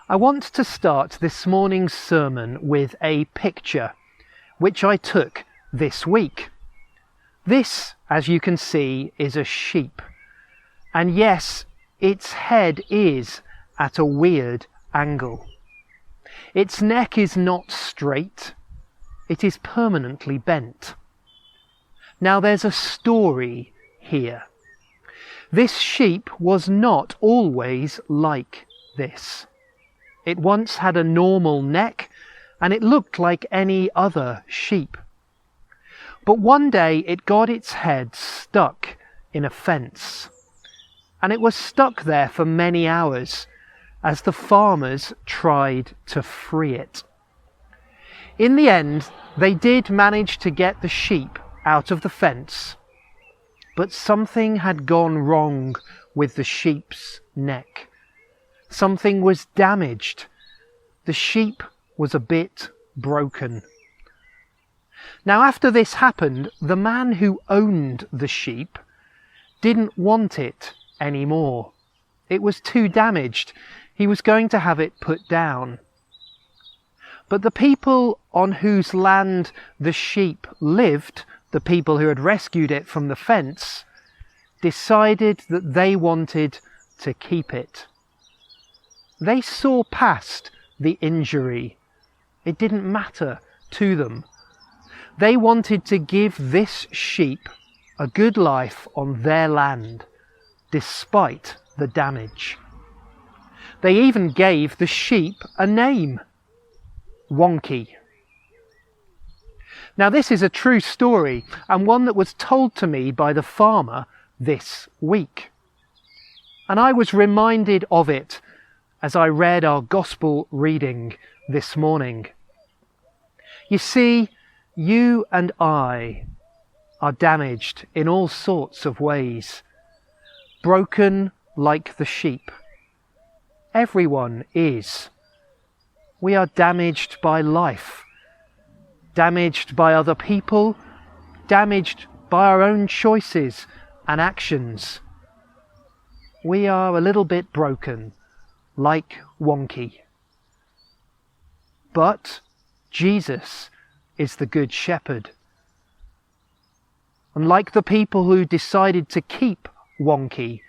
I want to start this morning's sermon with a picture which I took this week. This, as you can see, is a sheep. And yes, its head is at a weird angle. Its neck is not straight, it is permanently bent. Now there's a story here. This sheep was not always like this. It once had a normal neck and it looked like any other sheep. But one day it got its head stuck in a fence, and it was stuck there for many hours as the farmers tried to free it. In the end, they did manage to get the sheep out of the fence, but something had gone wrong with the sheep's neck. Something was damaged. The sheep was a bit broken. Now, after this happened, the man who owned the sheep didn't want it anymore. It was too damaged. He was going to have it put down. But the people on whose land the sheep lived, the people who had rescued it from the fence, decided that they wanted to keep it. They saw past the injury. It didn't matter to them. They wanted to give this sheep a good life on their land, despite the damage. They even gave the sheep a name, Wonky. Now this is a true story, and one that was told to me by the farmer this week. And I was reminded of it as I read our gospel reading this morning. You see, you and I are damaged in all sorts of ways, broken like the sheep. Everyone is. We are damaged by life, damaged by other people, damaged by our own choices and actions. We are a little bit broken, like Wonky. But Jesus is the Good Shepherd. And like the people who decided to keep Wonky,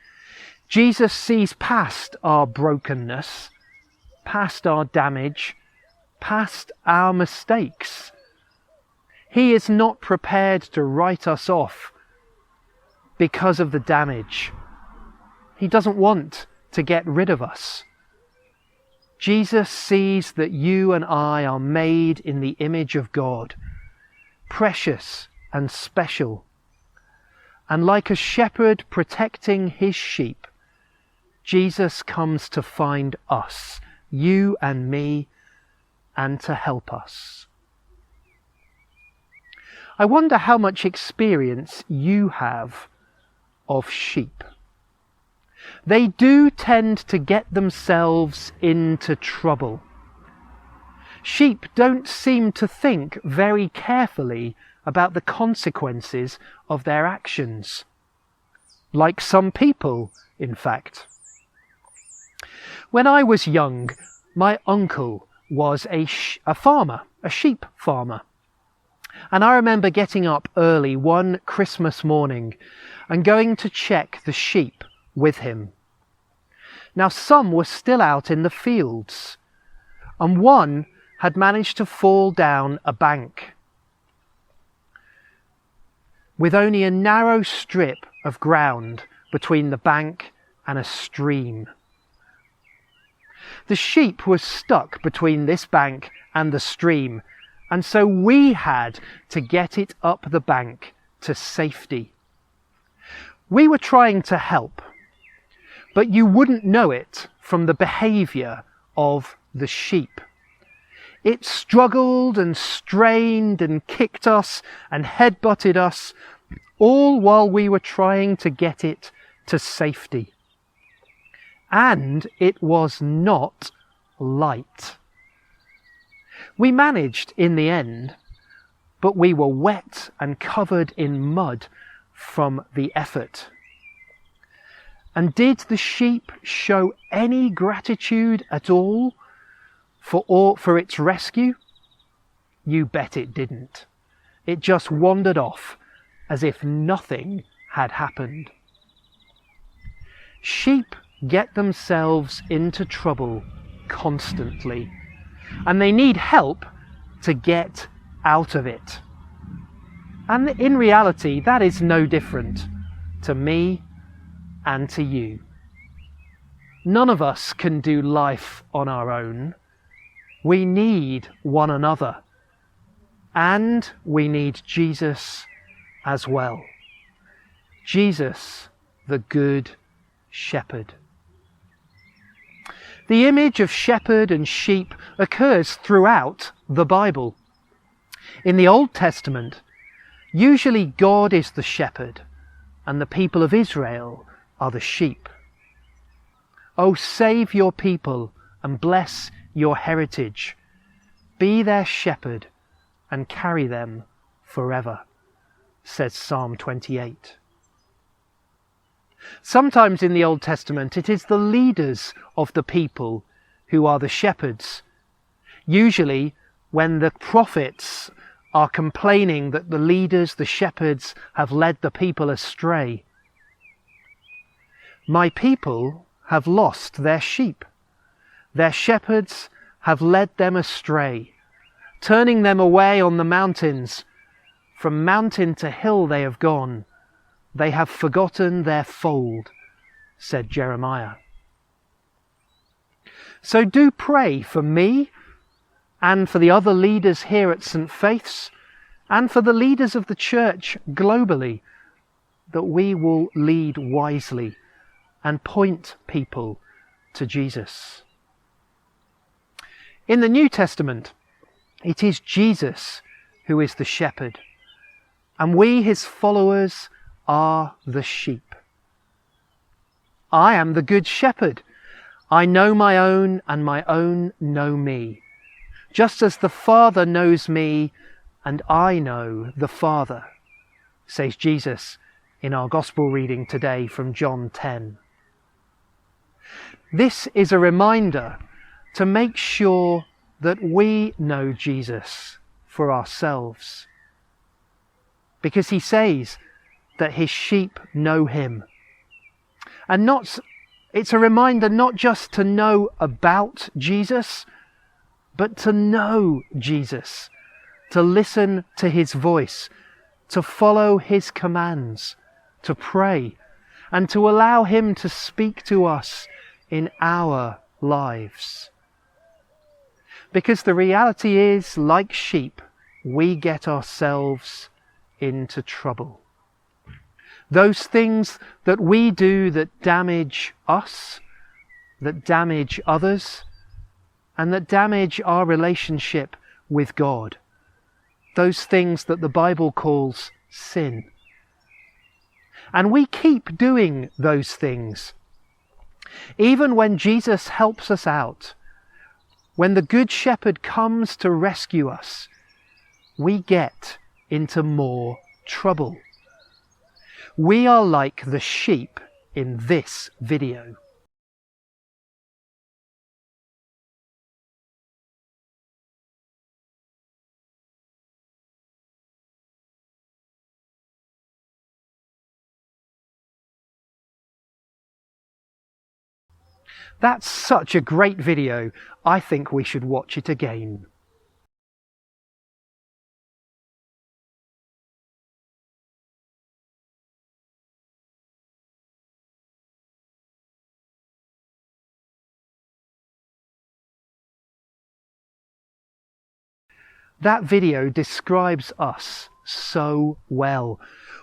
Jesus sees past our brokenness, past our damage, past our mistakes. He is not prepared to write us off because of the damage. He doesn't want to get rid of us. Jesus sees that you and I are made in the image of God, precious and special. And like a shepherd protecting his sheep, Jesus comes to find us, you and me, and to help us. I wonder how much experience you have of sheep. They do tend to get themselves into trouble. Sheep don't seem to think very carefully about the consequences of their actions. Like some people, in fact. When I was young, my uncle was a farmer, a sheep farmer. And I remember getting up early one Christmas morning and going to check the sheep with him. Now some were still out in the fields, and one had managed to fall down a bank with only a narrow strip of ground between the bank and a stream. The sheep was stuck between this bank and the stream, and so we had to get it up the bank to safety. We were trying to help, but you wouldn't know it from the behaviour of the sheep. It struggled and strained and kicked us and headbutted us, all while we were trying to get it to safety. And it was not light. We managed in the end, but we were wet and covered in mud from the effort. And did the sheep show any gratitude at all for its rescue? You bet it didn't. It just wandered off as if nothing had happened. Sheep get themselves into trouble constantly, and they need help to get out of it. And in reality, that is no different to me and to you. None of us can do life on our own. We need one another, and we need Jesus as well. Jesus, the Good Shepherd. The image of shepherd and sheep occurs throughout the Bible. In the Old Testament, usually God is the shepherd and the people of Israel are the sheep. Oh, save your people and bless your heritage. Be their shepherd and carry them forever, says Psalm 28. Sometimes in the Old Testament it is the leaders of the people who are the shepherds. Usually when the prophets are complaining that the leaders, the shepherds, have led the people astray. My people have lost their sheep. Their shepherds have led them astray, turning them away on the mountains. From mountain to hill they have gone. They have forgotten their fold, said Jeremiah. So do pray for me and for the other leaders here at St. Faith's and for the leaders of the church globally, that we will lead wisely and point people to Jesus. In the New Testament, it is Jesus who is the shepherd, and we, his followers, are the sheep. I am the good shepherd. I know my own, and my own know me, just as the Father knows me, and I know the Father, says Jesus in our Gospel reading today from John 10. This is a reminder to make sure that we know Jesus for ourselves, because he says that his sheep know him. And it's a reminder not just to know about Jesus, but to know Jesus, to listen to his voice, to follow his commands, to pray, and to allow him to speak to us in our lives. Because the reality is, like sheep, we get ourselves into trouble. Those things that we do that damage us, that damage others, and that damage our relationship with God. Those things that the Bible calls sin. And we keep doing those things. Even when Jesus helps us out, when the Good Shepherd comes to rescue us, we get into more trouble. We are like the sheep in this video. That's such a great video. I think we should watch it again. That video describes us so well.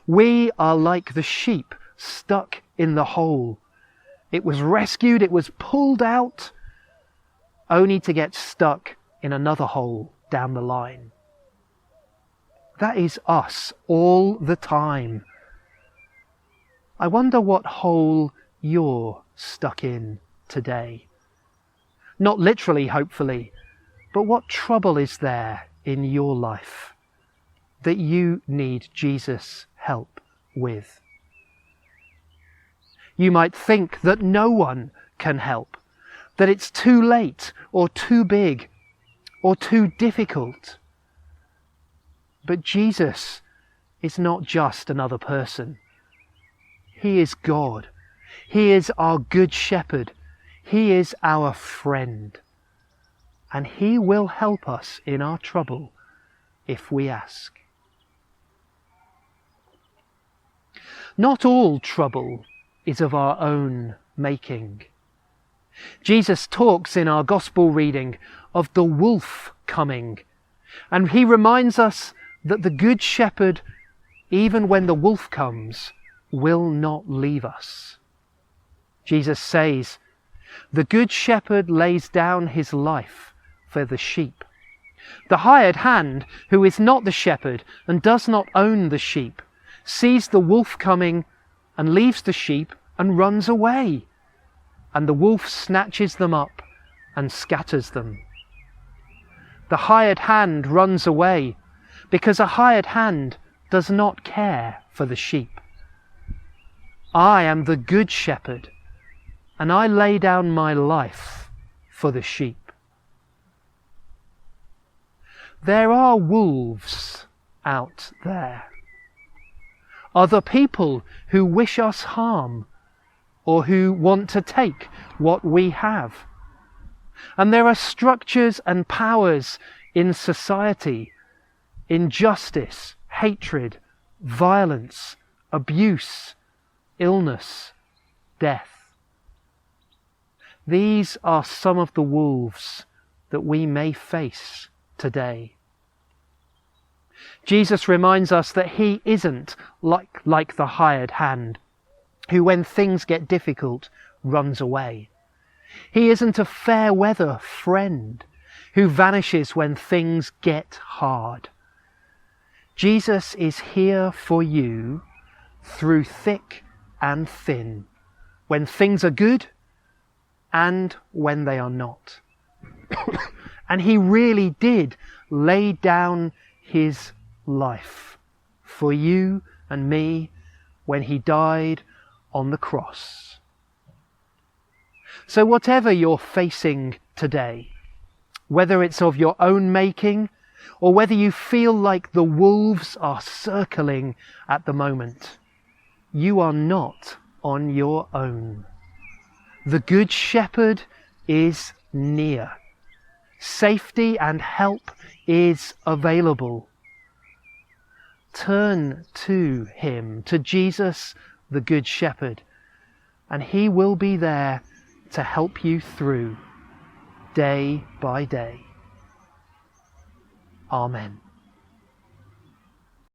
We are like the sheep stuck in the hole. It was rescued, it was pulled out, only to get stuck in another hole down the line. That is us all the time. I wonder what hole you're stuck in today. Not literally, hopefully, but what trouble is there in your life that you need Jesus' help with? You might think that no one can help, that it's too late or too big or too difficult. But Jesus is not just another person. He is God. He is our good shepherd. He is our friend. And he will help us in our trouble if we ask. Not all trouble is of our own making. Jesus talks in our gospel reading of the wolf coming, and he reminds us that the good shepherd, even when the wolf comes, will not leave us. Jesus says, "The good shepherd lays down his life for the sheep." The hired hand, who is not the shepherd and does not own the sheep, sees the wolf coming and leaves the sheep and runs away. And the wolf snatches them up and scatters them. The hired hand runs away because a hired hand does not care for the sheep. I am the good shepherd, and I lay down my life for the sheep. There are wolves out there. Other people who wish us harm or who want to take what we have. And there are structures and powers in society, injustice, hatred, violence, abuse, illness, death. These are some of the wolves that we may face today. Jesus reminds us that he isn't like the hired hand, who when things get difficult runs away. He isn't a fair weather friend who vanishes when things get hard. Jesus is here for you through thick and thin, when things are good and when they are not. And he really did lay down his life for you and me when he died on the cross. So whatever you're facing today, whether it's of your own making or whether you feel like the wolves are circling at the moment, you are not on your own. The Good Shepherd is near. Safety and help is available. Turn to him, to Jesus, the Good Shepherd, and he will be there to help you through day by day. Amen.